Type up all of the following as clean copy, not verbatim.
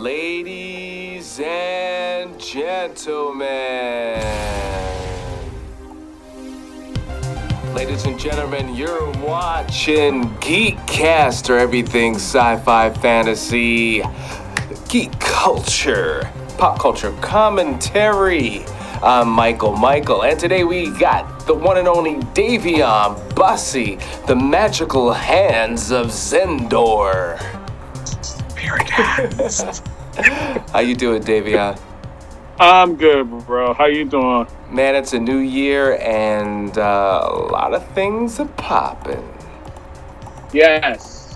Ladies and gentlemen. Ladies and gentlemen, you're watching GEEKCASTER, everything sci-fi, fantasy, geek culture, pop culture commentary. I'm Michael, and today we got the one and only Dayveonne, Bussey, the magical hands of Zendor. Spirit hands. How you doing, Dayveonne? I'm good, bro. How you doing? Man, it's a new year, and a lot of things are popping. Yes.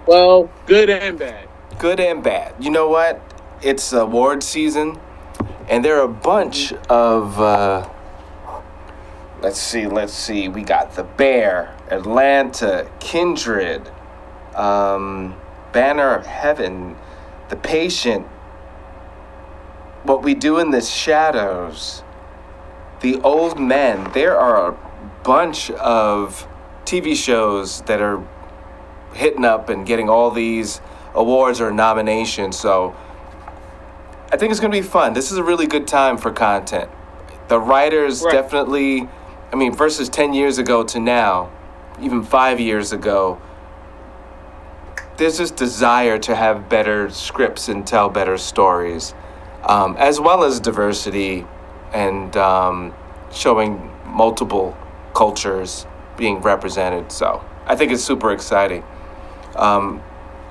Well, good and bad. Good and bad. You know what? It's award season, and there are a bunch of, let's see. We got The Bear, Atlanta, Kindred, Banner of Heaven, The Patient, What We Do in the Shadows, The Old Men. There are a bunch of TV shows that are hitting up and getting all these awards or nominations. So I think it's going to be fun. This is a really good time for content. The writers definitely, versus 10 years ago to now, even 5 years ago, there's this desire to have better scripts and tell better stories, as well as diversity and showing multiple cultures being represented. So I think it's super exciting. How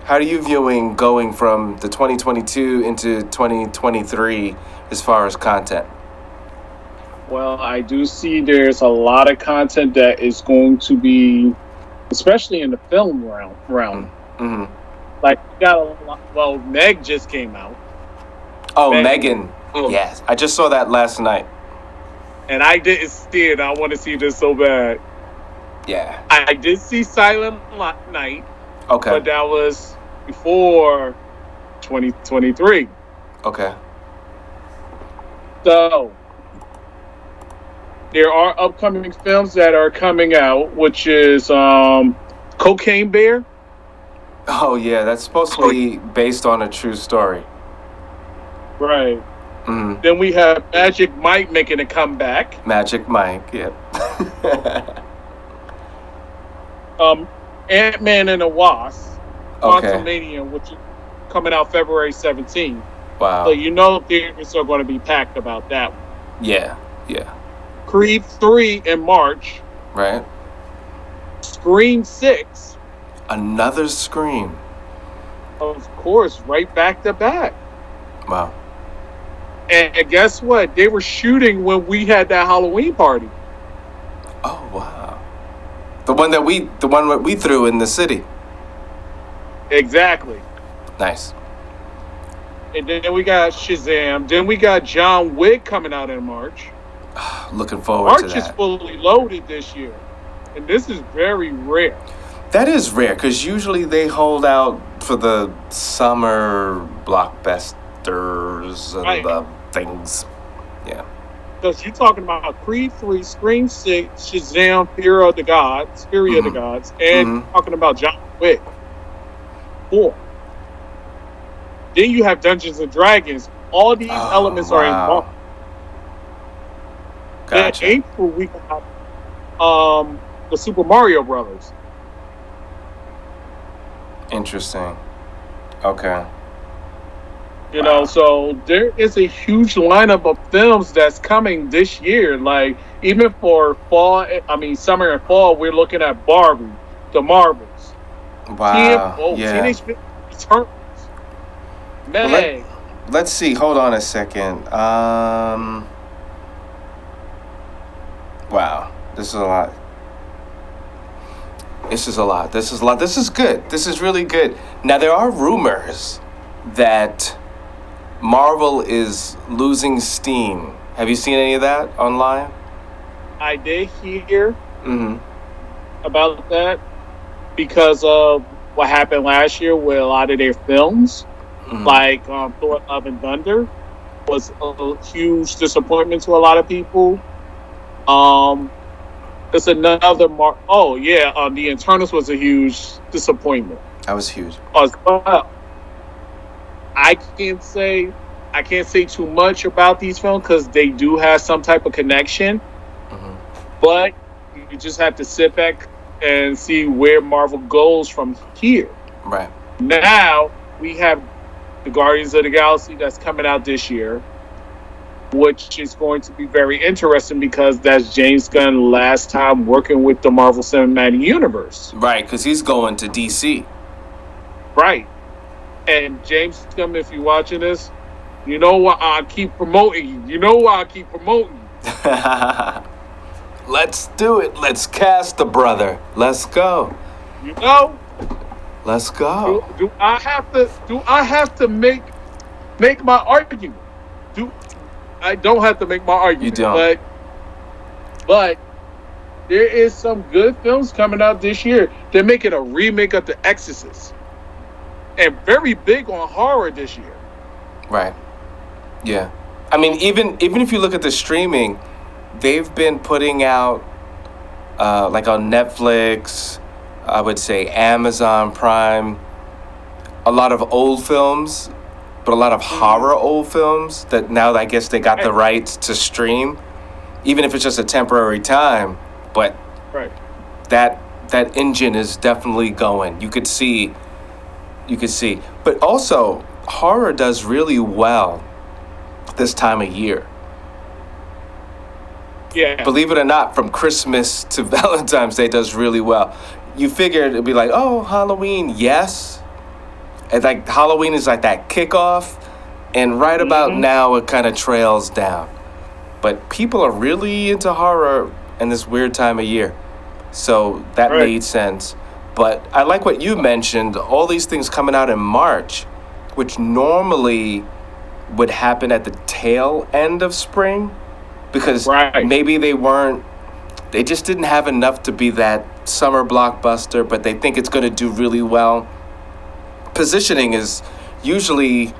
are you viewing going from the 2022 into 2023 as far as content? Well, I do see there's a lot of content that is going to be, especially in the film realm. Mm-hmm. Like, we got a lot. Well, Meg just came out. Oh, Megan. Yes, I just saw that last night. And I didn't see it. I want to see this so bad. Yeah. I did see Silent Night. Okay. But that was before 2023. Okay. So there are upcoming films that are coming out, which is Cocaine Bear. Oh, yeah, that's supposed to be based on a true story. Right. Mm-hmm. Then we have Magic Mike making a comeback. Magic Mike, yep. Ant-Man and the Wasp. Okay. Quantumania, which is coming out February 17th. Wow. So you know theaters are going to be packed about that one. Yeah. Creed 3 in March. Right. Scream 6. Another Scream. Of course, right back to back. Wow. And guess what? They were shooting when we had that Halloween party. Oh, wow. The one that we threw in the city. Exactly. Nice. And then we got Shazam. Then we got John Wick coming out in March. Looking forward to that. March is fully loaded this year. And this is very rare. That is rare, because usually they hold out for the summer blockbusters and the things. Yeah. Because you're talking about Creed 3, Scream 6, Shazam, Fury of the Gods, and talking about John Wick 4. Then you have Dungeons and Dragons. All these elements are involved. Gotcha. Then April, we got the Super Mario Brothers. Interesting. Okay. You know, so there is a huge lineup of films that's coming this year. Like, even for summer and fall, we're looking at Barbie, The Marvels. Wow. Teenage Mutant Ninja Turtles. Meg. Let's see. Hold on a second. Wow. This is a lot. This is good. This is really good. Now, there are rumors that Marvel is losing steam. Have you seen any of that online? I did hear about that because of what happened last year with a lot of their films, like Thor: Love and Thunder was a huge disappointment to a lot of people. There's another The Eternals was a huge disappointment. That was huge. As well. I can't say I can't say too much about these films because they do have some type of connection, but you just have to sit back and see where Marvel goes from here. Right. Now we have the Guardians of the Galaxy that's coming out this year, which is going to be very interesting because that's James Gunn's last time working with the Marvel Cinematic Universe. Right, because he's going to DC. Right. And James Gunn, if you're watching this, you know why I keep promoting you. You know why I keep promoting you. Let's do it. Let's cast the brother. Let's go. You know? Let's go. Do I have to make my argument? I don't have to make my argument. You don't. But there is some good films coming out this year. They're making a remake of The Exorcist. And very big on horror this year. Right. Yeah. I mean, even if you look at the streaming, they've been putting out, like on Netflix, I would say Amazon Prime, a lot of old films, but a lot of horror old films that now I guess they got the rights to stream, even if it's just a temporary time. But that engine is definitely going. You could see. But also, horror does really well this time of year. Yeah. Believe it or not, from Christmas to Valentine's Day does really well. You figured it'd be like, oh, Halloween, yes. And like Halloween is like that kickoff. And right about now, it kind of trails down. But people are really into horror in this weird time of year. So that made sense. But I like what you mentioned, all these things coming out in March, which normally would happen at the tail end of spring, because maybe they just didn't have enough to be that summer blockbuster, but they think it's going to do really well. Positioning is usually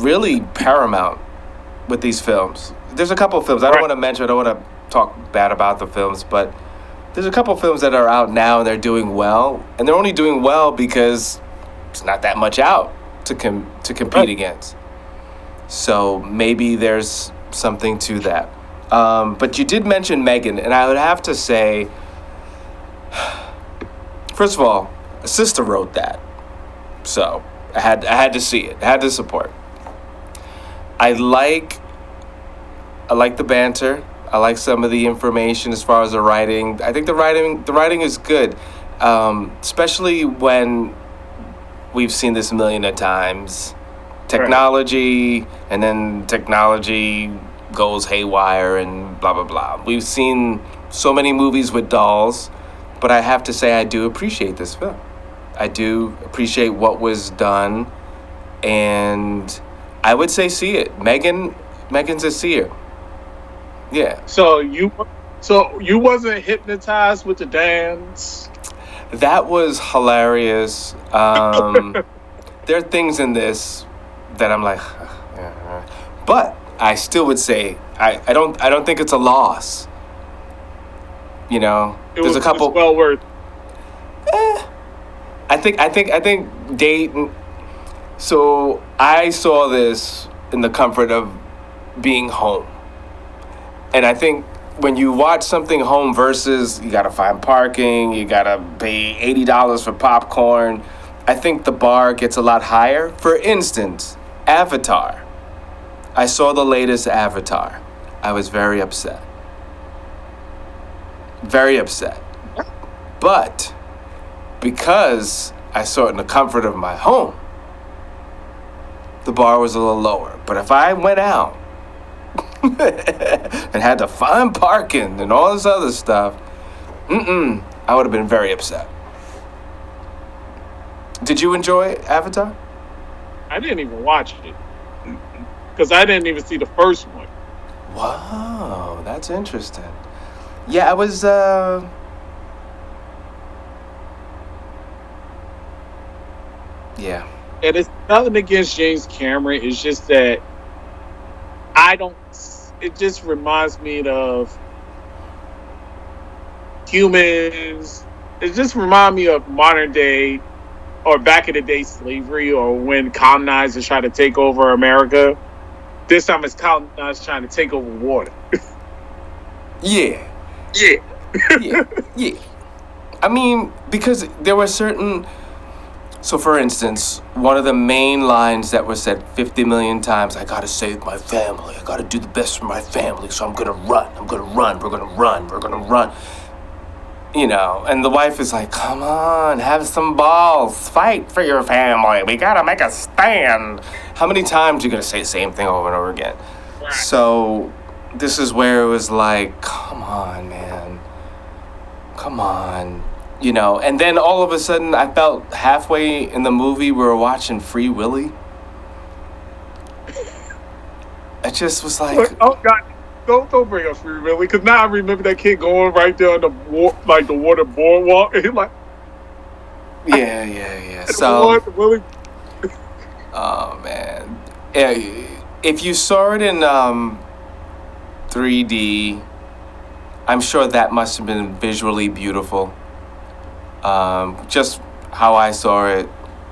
really paramount with these films. There's a couple of films I don't want to mention, I don't want to talk bad about the films, but there's a couple of films that are out now and they're doing well, and they're only doing well because it's not that much out to compete against. So maybe there's something to that. But you did mention Megan, and I would have to say, first of all, a sister wrote that, so I had to see it. I had to support. I like the banter. I like some of the information as far as the writing. I think the writing is good, especially when we've seen this a million of times. Technology, and then technology goes haywire and blah, blah, blah. We've seen so many movies with dolls, but I have to say I do appreciate this film. I do appreciate what was done, and I would say see it. Megan's a seer. Yeah. So you wasn't hypnotized with the dance? That was hilarious. There are things in this that I'm like, but I still would say I don't think it's a loss. You know, there's a couple. It's well worth. I think Dayton. So I saw this in the comfort of being home. And I think when you watch something home versus you got to find parking, you got to pay $80 for popcorn, I think the bar gets a lot higher. For instance, Avatar. I saw the latest Avatar. I was very upset. Very upset. But because I saw it in the comfort of my home, the bar was a little lower. But if I went out and had to find parking and all this other stuff, I would have been very upset. Did you enjoy Avatar? I didn't even watch it because I didn't even see the first one. Wow, that's interesting. Yeah, I was. Yeah. And it's nothing against James Cameron. It's just that it just reminds me of humans. It just reminds me of modern day or back in the day, slavery, or when colonizers try to take over America. This time it's colonizers trying to take over water. Yeah. Yeah. Yeah. I mean, because there were certain... So, for instance, one of the main lines that was said 50 million times, I gotta save my family. I gotta do the best for my family, so I'm gonna run. We're gonna run. You know, and the wife is like, come on, have some balls. Fight for your family. We gotta make a stand. How many times are you gonna say the same thing over and over again? Right. So, this is where it was like, come on, man. Come on. You know, and then all of a sudden, I felt halfway in the movie, we were watching Free Willy. It just was like... Oh, God. Don't bring up Free Willy, because now I remember that kid going right there on the water boardwalk, and he's like... Yeah. So... Willy. Oh, man. If you saw it in 3D, I'm sure that must have been visually beautiful. Just how I saw it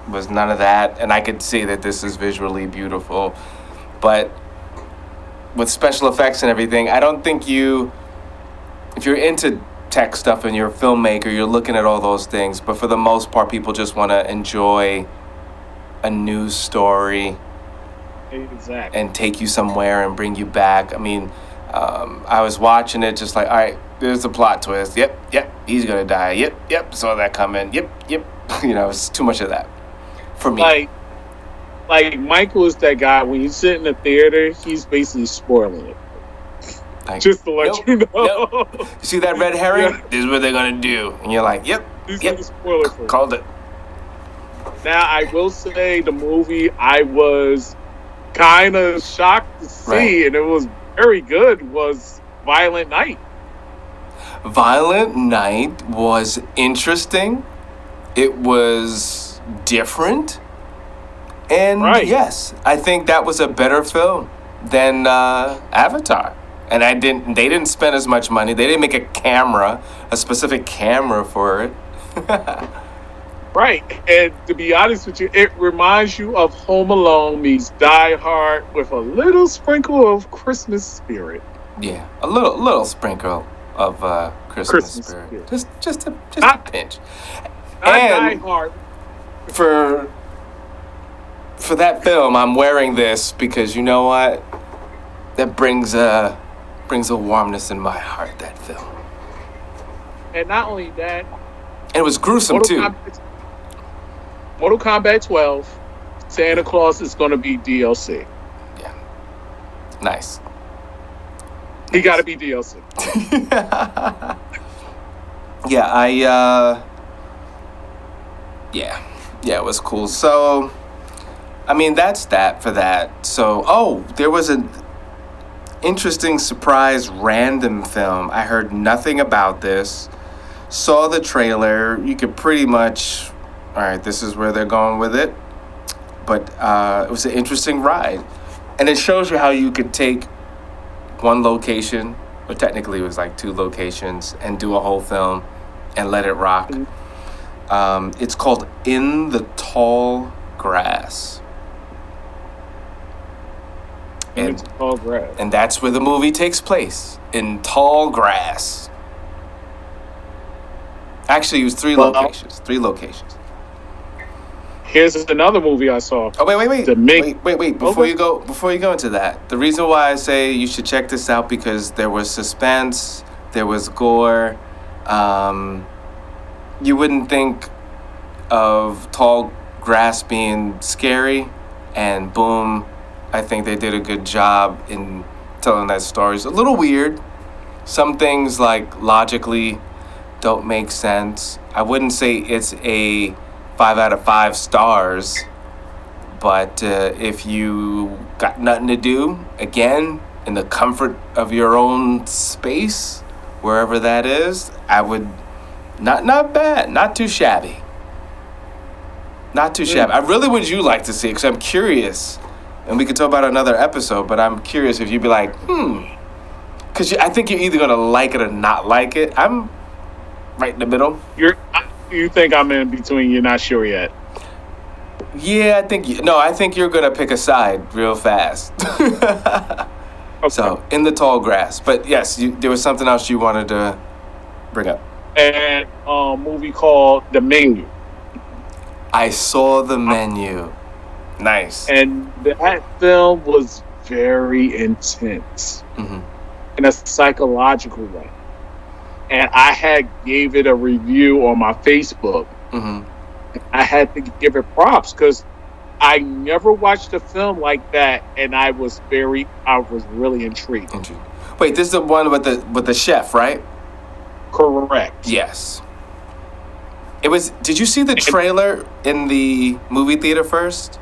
was none of that, and I could see that this is visually beautiful. But with special effects and everything, I don't think if you're into tech stuff and you're a filmmaker, you're looking at all those things. But for the most part, people just want to enjoy a news story. Exactly. And take you somewhere and bring you back. I mean, I was watching it just like, all right, there's the plot twist. Yep, he's gonna die. Yep, saw that coming. Yep. You know, it's too much of that for me. Like Michael is that guy, when you sit in the theater, he's basically spoiling it. Like, just to let you know. Yep. You see that red herring? Yeah. This is what they're gonna do. And you're like, yep. Spoil it for called it. Now, I will say the movie I was kind of shocked to see, and it was very good, was Violent Night. Violent Night was interesting. It was different. And yes, I think that was a better film than Avatar. And they didn't spend as much money. They didn't make a specific camera for it. Right. And to be honest with you, it reminds you of Home Alone meets Die Hard with a little sprinkle of Christmas spirit. Yeah, a little sprinkle of Christmas spirit. Just a pinch. And Die Hard. For that film, I'm wearing this because you know what? That brings a warmness in my heart, that film. And not only that, and it was gruesome too. Mortal Kombat 12, Santa Claus is going to be DLC. Yeah. Nice. He got to be DLC. Yeah, Yeah, it was cool. So, I mean, that's that for that. So, there was an interesting surprise random film. I heard nothing about this. Saw the trailer. You could pretty much... All right, this is where they're going with it. But it was an interesting ride. And it shows you how you could take one location, or technically it was like 2 locations, and do a whole film and let it rock. It's called In the Tall Grass. And that's where the movie takes place, in tall grass. Actually, it was 3 locations. 3 locations. Here's another movie I saw. Oh, wait. Before you go into that, the reason why I say you should check this out, because there was suspense, there was gore. You wouldn't think of tall grass being scary, and boom, I think they did a good job in telling that story. It's a little weird. Some things, like, logically don't make sense. I wouldn't say it's a 5 out of 5 stars, but if you got nothing to do, again, in the comfort of your own space, wherever that is, I would, not bad, not too shabby. Not too shabby. I really would you like to see it, because I'm curious, and we could talk about another episode, but I'm curious if you'd be like, because I think you're either going to like it or not like it. I'm right in the middle. You think I'm in between? You're not sure yet? Yeah, I think you're gonna pick a side real fast. Okay. So in the tall grass, but yes, there was something else you wanted to bring up. And a movie called The Menu. I saw The Menu. Nice. And that film was very intense in a psychological way. And I had gave it a review on my Facebook. I had to give it props because I never watched a film like that, and I was really intrigued. Wait, this is the one with the chef, right? Correct. Yes. It was. Did you see the trailer in the movie theater first?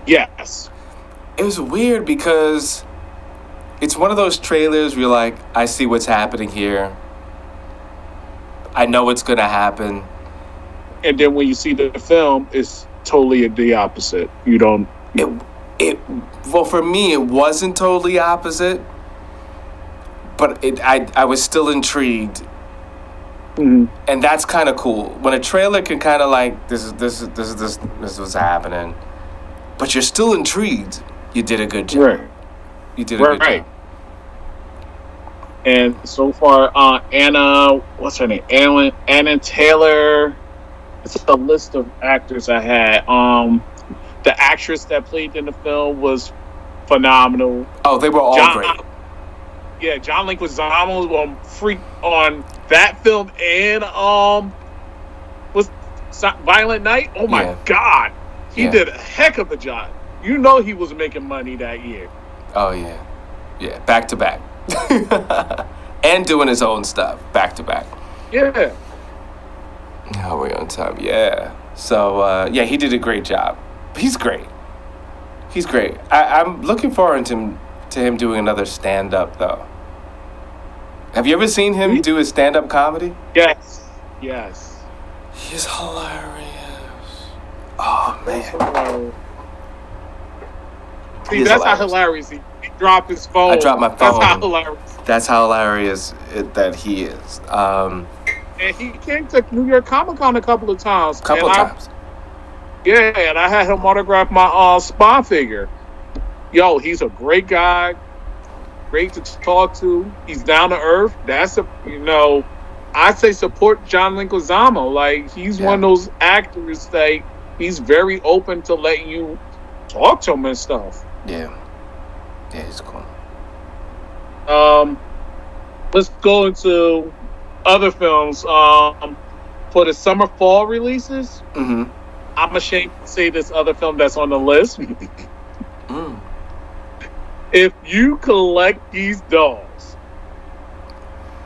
Yes. It was weird because it's one of those trailers where you're like, I see what's happening here. I know what's gonna happen. And then when you see the film, it's totally the opposite. You don't. Well, for me, it wasn't totally opposite, but I was still intrigued, and that's kind of cool when a trailer can kind of like this is what's happening, but you're still intrigued. You did a good job. Right. You did a good job. And so far, Anna, what's her name? Anna Taylor. It's a list of actors I had. The actress that played in the film was phenomenal. Oh, they were all great. Yeah, John Leguizamo was freak on that film and was Violent Night. Oh my God, he did a heck of a job. You know he was making money that year. Oh yeah, back to back, and doing his own stuff back to back. Yeah. How are we on time? Yeah. So he did a great job. He's great. I'm looking forward to him doing another stand-up, though. Have you ever seen him do his stand-up comedy? Yes. He's hilarious. Oh, man. See, that's how hilarious he dropped his phone. I dropped my phone. That's how hilarious. That's how hilarious that he is. And he came to New York Comic Con a couple of times. Times. Yeah, and I had him autograph my Spawn figure. Yo, he's a great guy. Great to talk to. He's down to earth. I say support John Leguizamo. Like, he's one of those actors that he's very open to letting you talk to him and stuff. Yeah, he's cool. Let's go into other films. For the summer fall releases, I'm ashamed to say this other film that's on the list. If you collect these dolls,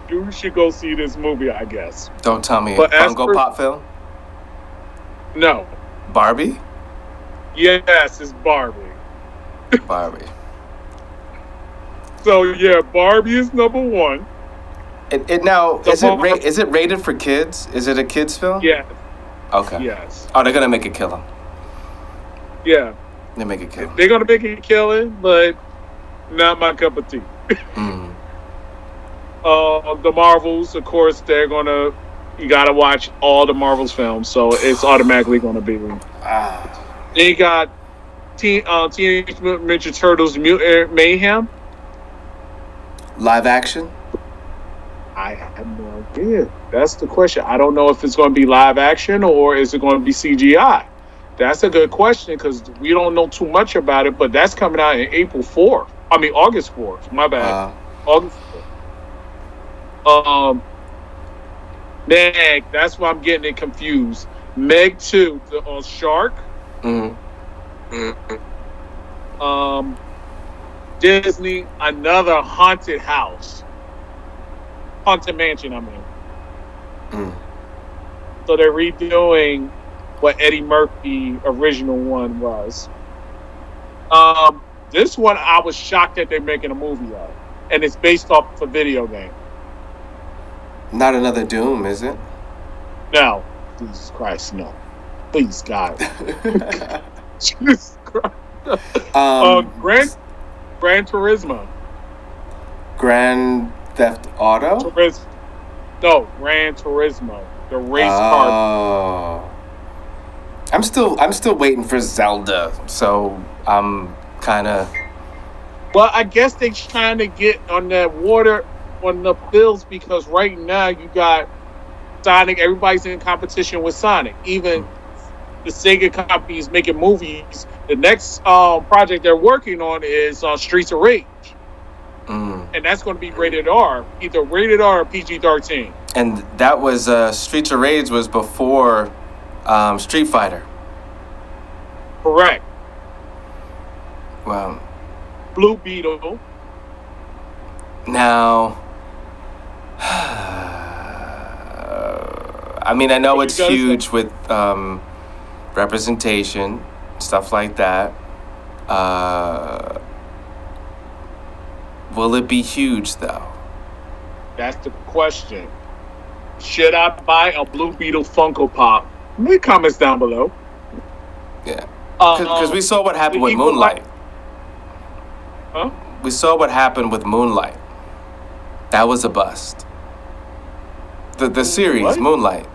you should go see this movie, I guess. Don't tell me Funko Pop film? No. Barbie? Yes, it's Barbie. Barbie. So yeah, Barbie is number one. Is it rated for kids? Is it a kids film? Yeah. Okay. Yes. Oh, they're gonna make it kill him. Yeah. They make it kill him. They're gonna make it kill him, but not my cup of tea. The Marvels, of course, you gotta watch all the Marvels films, so it's automatically gonna be. They got Teenage Mutant Ninja Turtles Mutant Mayhem. Live action? I have no idea. That's the question. I don't know if it's going to be live action or is it going to be CGI. That's a good question because we don't know too much about it, but that's coming out in August 4th. My bad. August 4th. Meg, that's why I'm getting it confused. Meg 2, the Shark. Disney, another haunted house. Haunted Mansion, I mean. So they're redoing what Eddie Murphy original one was. This one I was shocked that they're making a movie of, and it's based off a video game. Not another Doom, is it? No, Jesus Christ, no. Please, God. Jesus Christ. Gran Turismo. Grand Theft Auto? No, Gran Turismo. The race car. I'm still waiting for Zelda, so I'm kind of. Well, I guess they're trying to get on that water on the bills because right now you got Sonic. Everybody's in competition with Sonic. Even the Sega company is making movies. The next project they're working on is Streets of Rage, and that's going to be rated R, either rated R or PG-13. And that was Streets of Rage was before Street Fighter. Correct. Well, Blue Beetle. now, I mean, I know it's huge with representation, stuff like that. Will it be huge, though? That's the question. Should I buy a Blue Beetle Funko Pop? Leave comments down below. Yeah. Because we saw what happened with Moonlight. Huh? We saw what happened with Moonlight. That was a bust. The series, what? Moonlight.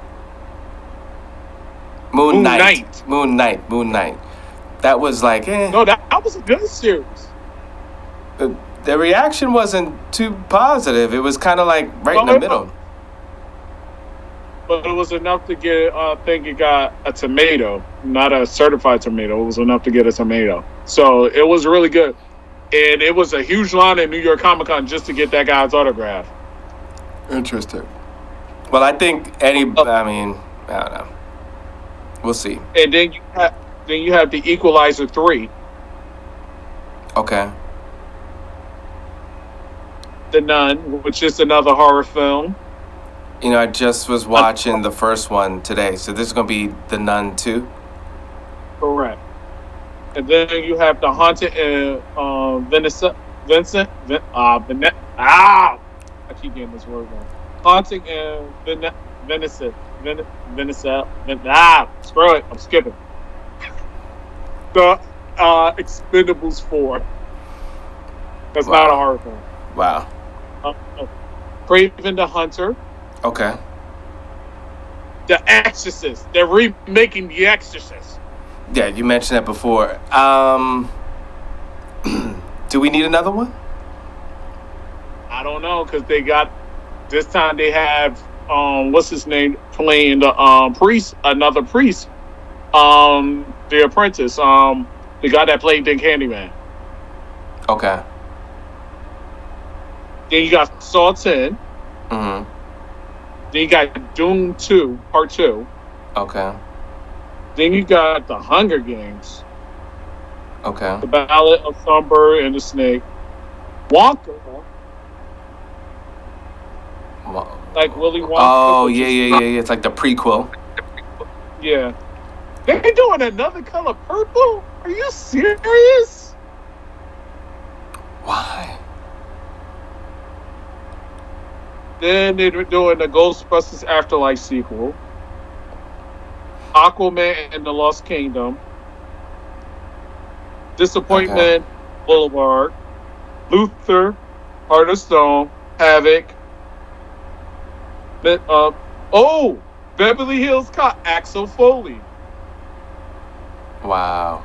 Moon Knight. That was like, eh. No, that was a good series. The reaction wasn't too positive. It was kind of like right in the middle. But it was enough to get, I think it got a tomato, not a certified tomato. It was enough to get a tomato. So it was really good. And it was a huge line at New York Comic Con just to get that guy's autograph. Interesting. Well, I think I mean, I don't know. We'll see. And then you have the Equalizer 3. Okay. The Nun, which is another horror film. You know, I just was watching the first one today, so this is going to be The Nun 2? Correct. And then you have The Haunted and I keep getting this word wrong. Haunting and screw it, I'm skipping. The Expendables 4. That's not a horror film. Wow. Craven the Hunter. Okay. The Exorcist. They're remaking The Exorcist. Yeah, you mentioned that before. Do we need another one? I don't know, because this time they have, what's his name, playing the priest, another priest, The Apprentice, the guy that played the Candyman. Okay. Then you got Saw 10. Mm-hmm. Then you got Doom 2, Part 2. Okay. Then you got The Hunger Games. Okay. The Ballad of Songbird and the Snake. Wonka. Like Willy Wonka. Oh, yeah. It's like the prequel. Yeah. They're doing another color purple? Are you serious? Why? Then they're doing the Ghostbusters Afterlife sequel. Aquaman and the Lost Kingdom. Disappointment Boulevard. Luther, Heart of Stone, Havoc. Beverly Hills Cop, Axel Foley. Wow.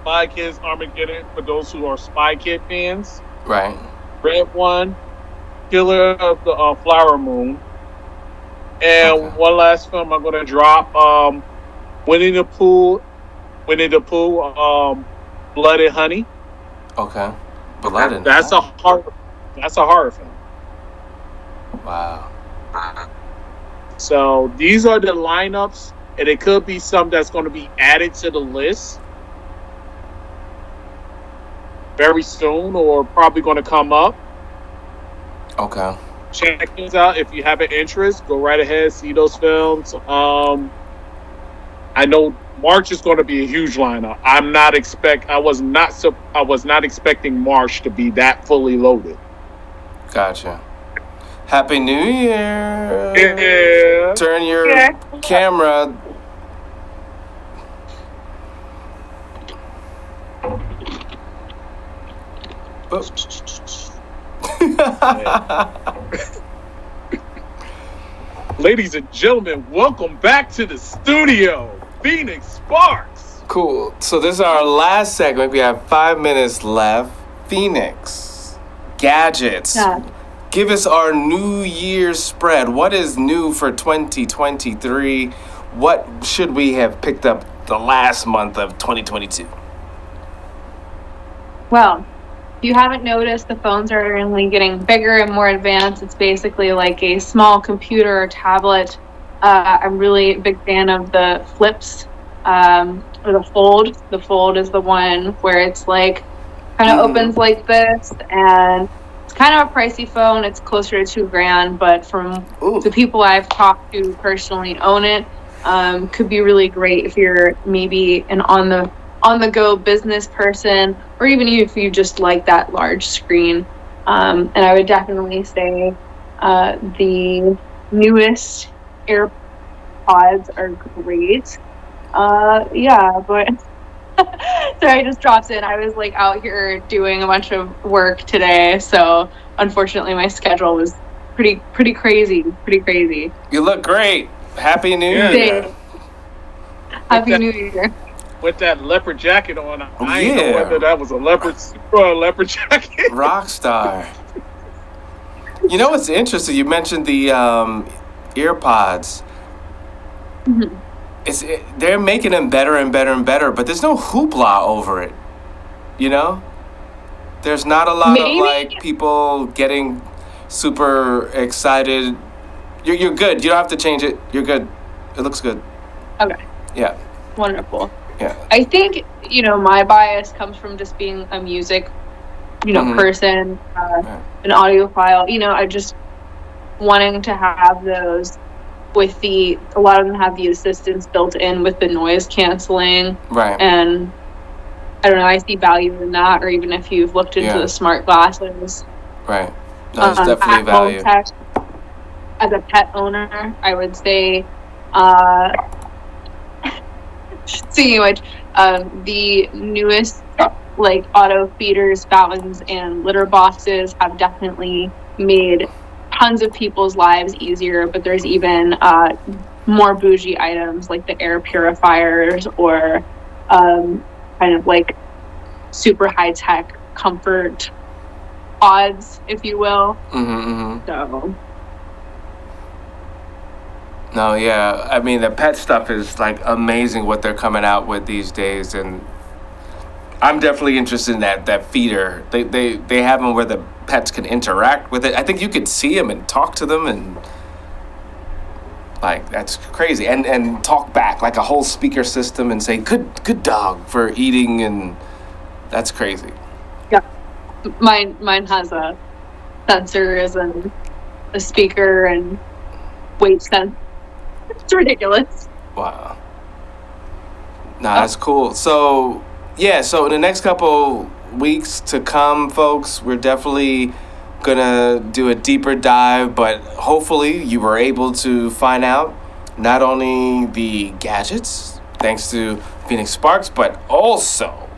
Spy Kids Armageddon for those who are Spy Kid fans. Right. Red One, Killer of the Flower Moon. And one last film I'm going to drop, Winnie the Pooh, Blood and Honey. Okay. Blood and That's Honey. That's a horror film. Wow. So these are the lineups, and it could be some that's going to be added to the list very soon, or probably going to come up. Okay. Check these out if you have an interest. Go right ahead, see those films. I know March is going to be a huge lineup. I was not expecting March to be that fully loaded. Gotcha. Happy New Year. Yeah. Turn your camera. Ladies and gentlemen, welcome back to the studio, Phoenix Sparks. Cool. So this is our last segment. We have 5 minutes left. Phoenix, gadgets. Yeah. Give us our New Year's spread. What is new for 2023? What should we have picked up the last month of 2022? Well, if you haven't noticed, the phones are only getting bigger and more advanced. It's basically like a small computer or tablet. I'm really a big fan of the flips or the fold. The fold is the one where it's like kind of opens like this, and it's kind of a pricey phone. It's closer to $2,000, but from the people I've talked to personally own it, could be really great if you're maybe an on the go business person, or even if you just like that large screen. And I would definitely say the newest AirPods are great. But sorry, I just dropped in. I was like out here doing a bunch of work today, so unfortunately my schedule was pretty crazy. You look great. Happy New Year. Happy New Year. With that leopard jacket on, I ain't know whether that was a leopard suit or a leopard jacket. Rockstar. You know what's interesting? You mentioned the earpods. Mm-hmm. They're making them better and better and better, but there's no hoopla over it. You know? There's not a lot of like people getting super excited. You're good. You don't have to change it. You're good. It looks good. Okay. Yeah. Wonderful. Yeah. I think, my bias comes from just being a music, person, an audiophile. I just wanting to have those with a lot of them have the assistants built in with the noise canceling. Right. And I don't know, I see value in that, or even if you've looked into the smart glasses. Right. No, there's definitely value. Tech, as a pet owner, I would say, speaking of which, the newest like auto feeders, fountains, and litter boxes have definitely made tons of people's lives easier. But there's even more bougie items like the air purifiers, or kind of like super high tech comfort pods, if you will. So. No, yeah. I mean, the pet stuff is like amazing what they're coming out with these days, and I'm definitely interested in that feeder. They have them where the pets can interact with it. I think you could see them and talk to them, and like that's crazy. And talk back like a whole speaker system and say good dog for eating, and that's crazy. Yeah, mine has a sensors and a speaker and weight sense. It's ridiculous. Wow. Nah, that's cool. So in the next couple weeks to come, folks, we're definitely gonna do a deeper dive, but hopefully you were able to find out not only the gadgets, thanks to Phoenix Sparks, but also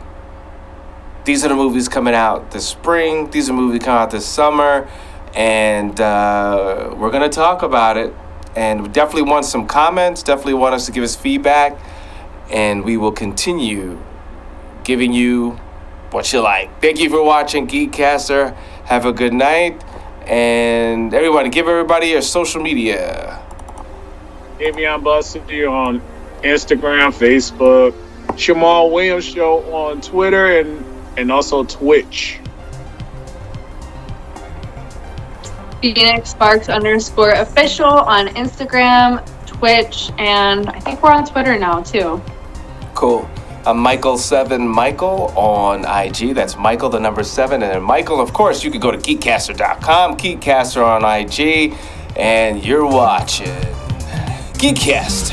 these are the movies coming out this spring, these are movies coming out this summer, and we're gonna talk about it. And we definitely want some comments, definitely want us to give us feedback, and we will continue giving you what you like. Thank you for watching GEEKCASTER. Have a good night. And everybody, give everybody your social media. Dayveonne Bussey on Instagram, Facebook. Shamal Williams Show on Twitter and also Twitch. Phoenix Sparks _official on Instagram, Twitch, and I think we're on Twitter now too. Cool. I'm Michael7 Michael on IG. That's Michael, the number 7, and then Michael. Of course, you can go to GeekCaster.com, GeekCaster on IG, and you're watching GeekCaster.